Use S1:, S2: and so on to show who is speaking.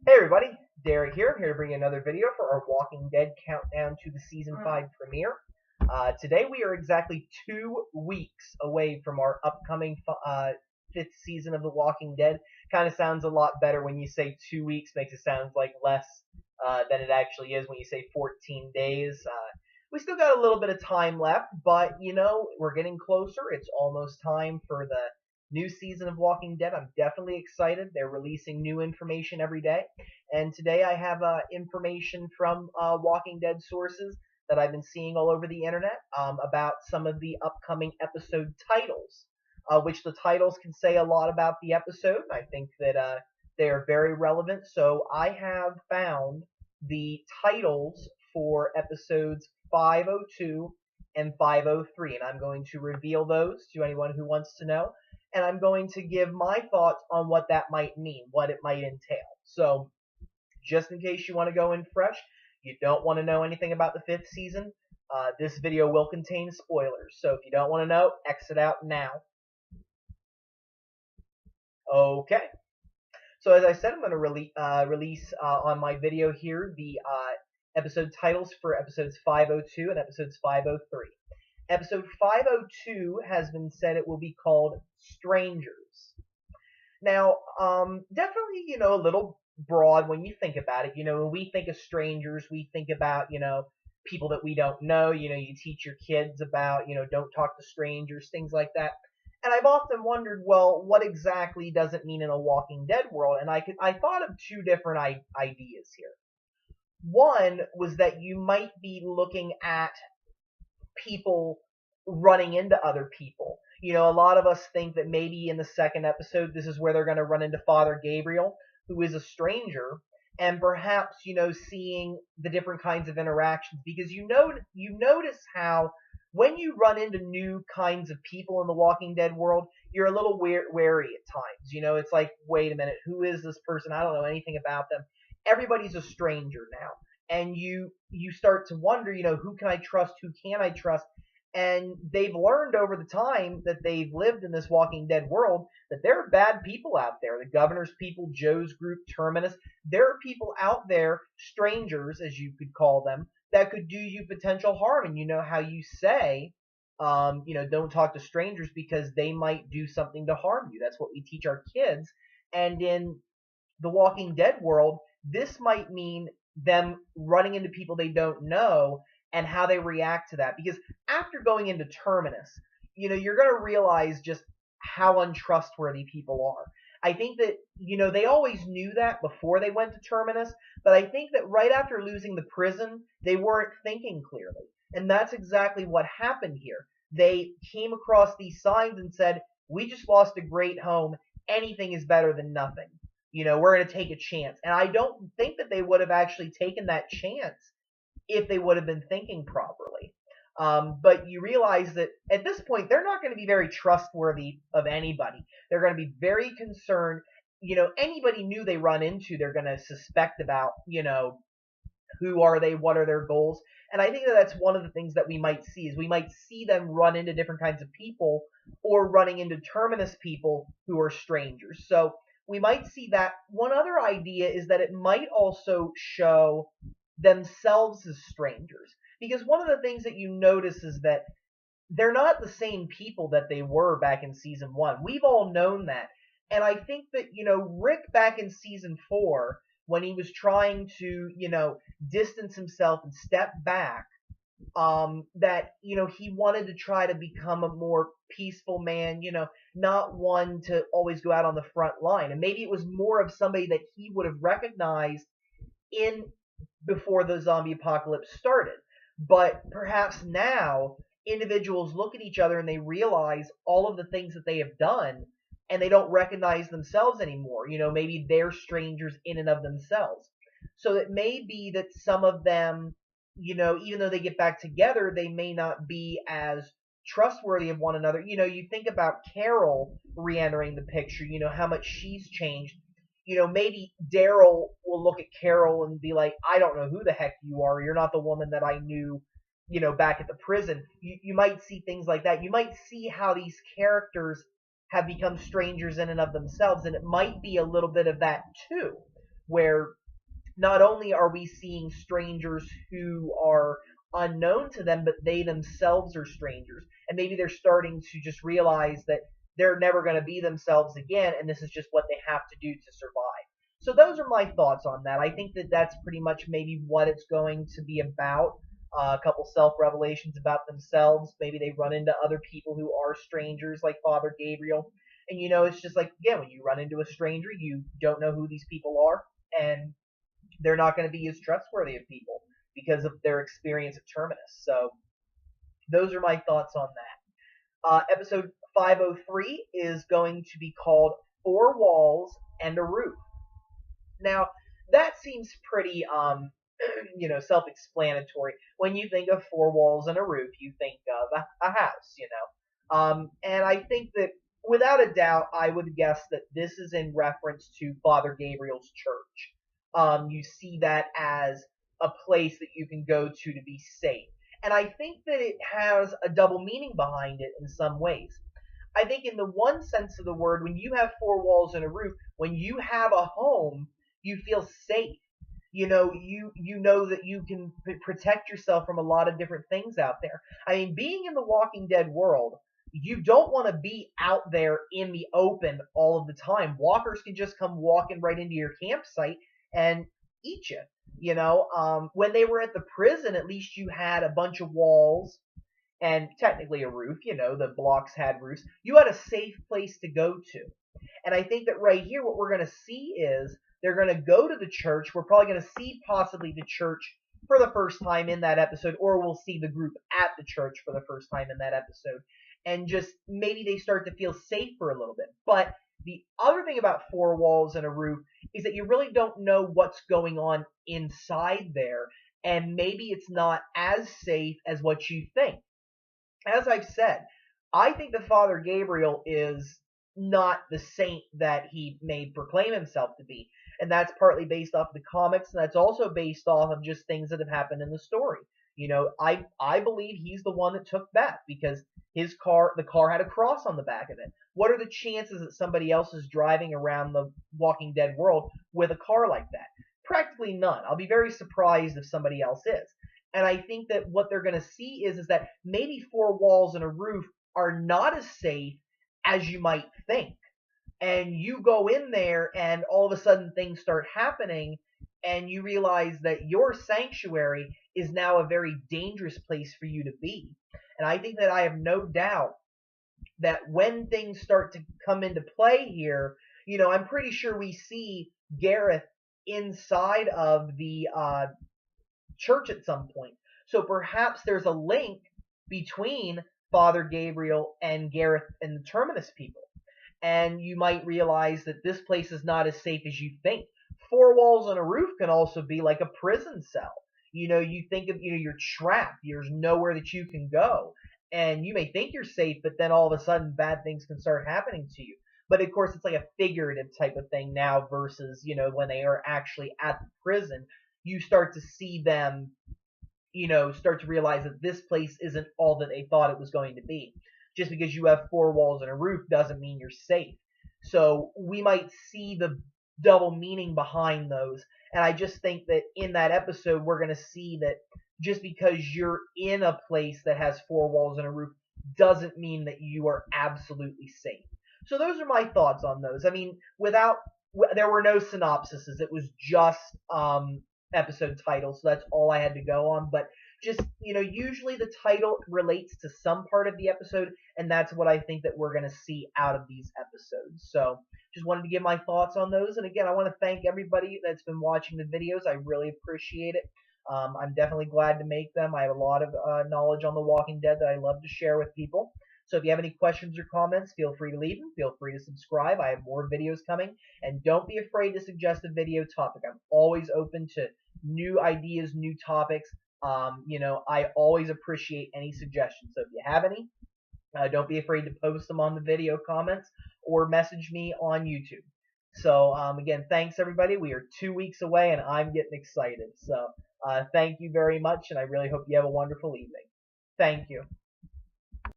S1: Hey everybody, Derek here. I'm here to bring you another video for our Walking Dead countdown to the Season 5 premiere. Today we are exactly 2 weeks away from our upcoming 5th season of The Walking Dead. Kind of sounds a lot better when you say 2 weeks, makes it sound like less than it actually is when you say 14 days. We still got a little bit of time left, but we're getting closer. It's almost time for the new season of Walking Dead. I'm definitely excited. They're releasing new information every day. And today I have information from Walking Dead sources that I've been seeing all over the internet about some of the upcoming episode titles, which the titles can say a lot about the episode. I think that they are very relevant. So I have found the titles for episodes 502 and 503, and I'm going to reveal those to anyone who wants to know. And I'm going to give my thoughts on what that might mean, what it might entail. So, just in case you want to go in fresh, you don't want to know anything about the 5th season, this video will contain spoilers. So if you don't want to know, exit out now. Okay. So as I said, I'm going to release on my video here the episode titles for episodes 502 and episodes 503. Episode 502 has been said it will be called Strangers. Now, definitely, a little broad when you think about it. When we think of strangers, we think about, people that we don't know. You teach your kids about, don't talk to strangers, things like that. And I've often wondered, well, what exactly does it mean in a Walking Dead world? And I thought of two different ideas here. One was that you might be looking at people running into other people. A lot of us think that maybe in the second episode, this is where they're going to run into Father Gabriel, who is a stranger, and perhaps, seeing the different kinds of interactions, because you notice how when you run into new kinds of people in the Walking Dead world, you're a little wary at times. It's like, wait a minute, who is this person? I don't know anything about them. Everybody's a stranger now. And you start to wonder, who can I trust? Who can I trust? And they've learned over the time that they've lived in this Walking Dead world that there are bad people out there. The Governor's people, Joe's group, Terminus. There are people out there, strangers, as you could call them, that could do you potential harm. And you know how you say, don't talk to strangers because they might do something to harm you. That's what we teach our kids. And in the Walking Dead world, this might mean them running into people they don't know and how they react to that. Because after going into Terminus, you're going to realize just how untrustworthy people are. I think that, they always knew that before they went to Terminus, but I think that right after losing the prison, they weren't thinking clearly. And that's exactly what happened here. They came across these signs and said, we just lost a great home. Anything is better than nothing. We're going to take a chance. And I don't think that they would have actually taken that chance if they would have been thinking properly. But you realize that at this point, they're not going to be very trustworthy of anybody. They're going to be very concerned. Anybody new they run into, they're going to suspect about, who are they? What are their goals? And I think that that's one of the things that we might see is we might see them run into different kinds of people or running into Terminus people who are strangers. So we might see that. One other idea is that it might also show themselves as strangers. Because one of the things that you notice is that they're not the same people that they were back in Season 1. We've all known that. And I think that, Rick back in Season 4, when he was trying to, distance himself and step back, that, he wanted to try to become a more peaceful man, not one to always go out on the front line. And maybe it was more of somebody that he would have recognized before the zombie apocalypse started. But perhaps now individuals look at each other and they realize all of the things that they have done and they don't recognize themselves anymore. Maybe they're strangers in and of themselves. So it may be that some of them, even though they get back together, they may not be as trustworthy of one another. You think about Carol re-entering the picture, how much she's changed. Maybe Daryl will look at Carol and be like, I don't know who the heck you are. You're not the woman that I knew, back at the prison. You might see things like that. You might see how these characters have become strangers in and of themselves, and it might be a little bit of that too. where not only are we seeing strangers who are unknown to them, but they themselves are strangers. And maybe they're starting to just realize that they're never going to be themselves again, and this is just what they have to do to survive. So those are my thoughts on that. I think that that's pretty much maybe what it's going to be about. A couple self-revelations about themselves. Maybe they run into other people who are strangers, like Father Gabriel. And it's just like, again, when you run into a stranger, you don't know who these people are, and they're not going to be as trustworthy of people because of their experience at Terminus. So those are my thoughts on that. Episode 503 is going to be called Four Walls and a Roof. Now, that seems pretty, self-explanatory. When you think of four walls and a roof, you think of a house, And I think that, without a doubt, I would guess that this is in reference to Father Gabriel's church. You see that as a place that you can go to be safe. And I think that it has a double meaning behind it in some ways. I think in the one sense of the word, when you have four walls and a roof, when you have a home, you feel safe. You know that you can protect yourself from a lot of different things out there. I mean, being in the Walking Dead world, you don't want to be out there in the open all of the time. Walkers can just come walking right into your campsite and eat you. When they were at the prison, at least you had a bunch of walls and technically a roof. The blocks had roofs. You had a safe place to go to. And I think that right here, what we're going to see is they're going to go to the church. We're probably going to see possibly the church for the first time in that episode, or we'll see the group at the church for the first time in that episode. And just maybe they start to feel safe for a little bit. But the other thing about four walls and a roof is that you really don't know what's going on inside there. And maybe it's not as safe as what you think. As I've said, I think that Father Gabriel is not the saint that he may proclaim himself to be. And that's partly based off the comics, and that's also based off of just things that have happened in the story. I believe he's the one that took Beth because the car had a cross on the back of it. What are the chances that somebody else is driving around the Walking Dead world with a car like that? Practically none. I'll be very surprised if somebody else is. And I think that what they're going to see is that maybe four walls and a roof are not as safe as you might think. And you go in there and all of a sudden things start happening and you realize that your sanctuary is now a very dangerous place for you to be. And I think that I have no doubt that when things start to come into play here, I'm pretty sure we see Gareth inside of the church at some point. So perhaps there's a link between Father Gabriel and Gareth and the Terminus people. And you might realize that this place is not as safe as you think. Four walls and a roof can also be like a prison cell. You think of, you're trapped. There's nowhere that you can go. And you may think you're safe, but then all of a sudden bad things can start happening to you. But of course, it's like a figurative type of thing now versus, when they are actually at the prison, you start to see them, start to realize that this place isn't all that they thought it was going to be. Just because you have four walls and a roof doesn't mean you're safe. So we might see the double meaning behind those. And I just think that in that episode, we're going to see that just because you're in a place that has four walls and a roof doesn't mean that you are absolutely safe. So those are my thoughts on those. I mean, there were no synopsises. It was just episode titles. So that's all I had to go on. But just, usually the title relates to some part of the episode, and that's what I think that we're going to see out of these episodes. So just wanted to give my thoughts on those. And again, I want to thank everybody that's been watching the videos. I really appreciate it. I'm definitely glad to make them. I have a lot of knowledge on The Walking Dead that I love to share with people. So if you have any questions or comments, feel free to leave them. Feel free to subscribe. I have more videos coming. And don't be afraid to suggest a video topic. I'm always open to new ideas, new topics. I always appreciate any suggestions. So if you have any, don't be afraid to post them on the video comments or message me on YouTube. So again, thanks everybody. We are 2 weeks away and I'm getting excited. So thank you very much, and I really hope you have a wonderful evening. Thank you.